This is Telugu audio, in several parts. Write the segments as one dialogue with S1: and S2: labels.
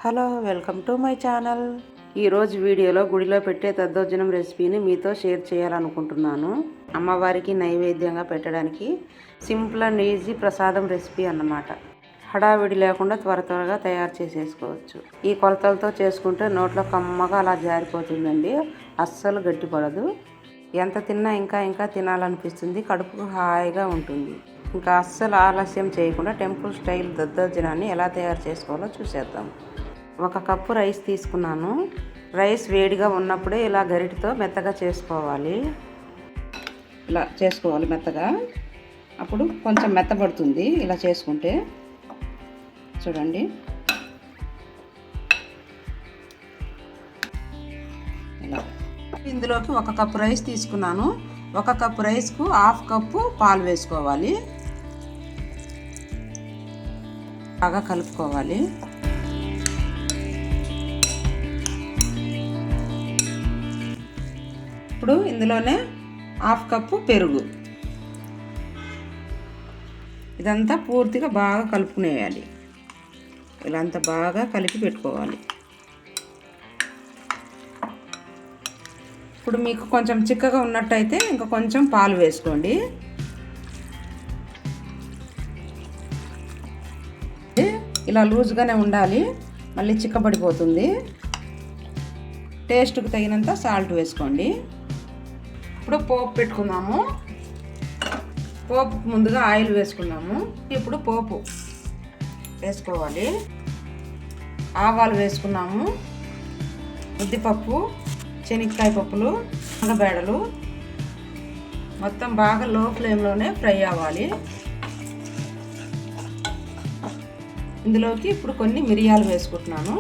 S1: Hello, welcome to my channel. ఈరోజు వీడియోలో గుడిలో పెట్టే దద్దోజనం రెసిపీని మీతో షేర్ చేయాలనుకుంటున్నాను. అమ్మవారికి నైవేద్యంగా పెట్టడానికి సింపుల్ అండ్ ఈజీ ప్రసాదం రెసిపీ అన్నమాట. హడావిడి లేకుండా త్వరగా తయారు చేసేసుకోవచ్చు. ఈ కొలతలతో చేసుకుంటే నోట్లో కమ్మగా అలా జారిపోతుందండి. అస్సలు గట్టిపడదు. ఎంత తిన్నా ఇంకా తినాలనిపిస్తుంది. కడుపుకు హాయిగా ఉంటుంది. ఇంకా అస్సలు ఆలస్యం చేయకుండా టెంపుల్ స్టైల్ దద్దోజనాన్ని ఎలా తయారు చేసుకోవాలో చూసేద్దాం. 1 కప్పు రైస్ తీసుకున్నాను. రైస్ వేడిగా ఉన్నప్పుడే ఇలా గరిటెతో మెత్తగా చేసుకోవాలి. ఇలా చేసుకోవాలి మెత్తగా. అప్పుడు కొంచెం మెత్తబడుతుంది ఇలా చేసుకుంటే. చూడండి, ఇలా. ఇందులోకి 1 కప్పు రైస్ తీసుకున్నాను. 1 కప్పు రైస్కు 1/2 కప్పు పాలు వేసుకోవాలి. బాగా కలుపుకోవాలి. ఇప్పుడు ఇందులోనే 1/2 కప్పు పెరుగు. ఇదంతా పూర్తిగా బాగా కలుపుకునేయాలి. ఇలా అంతా బాగా కలిపి పెట్టుకోవాలి. ఇప్పుడు మీకు కొంచెం చిక్కగా ఉన్నట్టయితే ఇంకా కొంచెం పాలు వేసుకోండి. ఇలా లూజ్గానే ఉండాలి, మళ్ళీ చిక్కబడిపోతుంది. టేస్ట్కి తగినంత సాల్ట్ వేసుకోండి. ఇప్పుడు పోపు పెట్టుకుందాము. పోపు ముందుగా ఆయిల్ వేసుకున్నాము. ఇప్పుడు పోపు వేసుకోవాలి. ఆవాలు వేసుకున్నాము. ఉద్దిపప్పు, శనక్కాయ పప్పులు, మునగబేడలు మొత్తం బాగా లో ఫ్లేమ్లోనే ఫ్రై అవ్వాలి. ఇందులోకి ఇప్పుడు కొన్ని మిరియాలు వేసుకుంటున్నాను.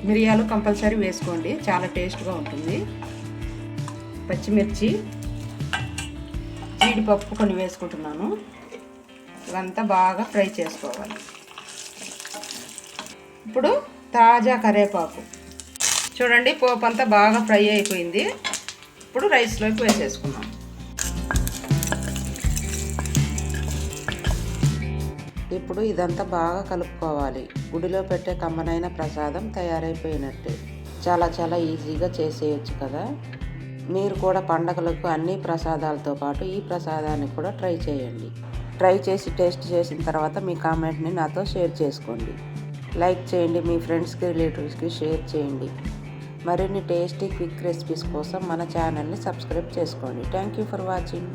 S1: మిరియాలు కంపల్సరీ వేసుకోండి, చాలా టేస్ట్గా ఉంటుంది. పచ్చిమిర్చి, జీడిపప్పు కొన్ని వేసుకుంటున్నాను. ఇవంతా బాగా ఫ్రై చేసుకోవాలి. ఇప్పుడు తాజా కరివేపాకు. చూడండి, పోపు అంతా బాగా ఫ్రై అయిపోయింది. ఇప్పుడు రైస్లోకి వేసేసుకున్నాం. ఇప్పుడు ఇదంతా బాగా కలుపుకోవాలి. గుడిలో పెట్టే కమ్మనైన ప్రసాదం తయారైపోయినట్టే. చాలా ఈజీగా చేసేయచ్చు కదా. మీరు కూడా పండగలకు అన్ని ప్రసాదాలతో పాటు ఈ ప్రసాదాన్ని కూడా ట్రై చేయండి. ట్రై చేసి టేస్ట్ చేసిన తర్వాత మీ కామెంట్ని నాతో షేర్ చేసుకోండి. లైక్ చేయండి, మీ ఫ్రెండ్స్కి, రిలేటివ్స్కి షేర్ చేయండి. మరిన్ని టేస్టీ క్విక్ రెసిపీస్ కోసం మన ఛానల్ని సబ్స్క్రైబ్ చేసుకోండి. Thank you for watching.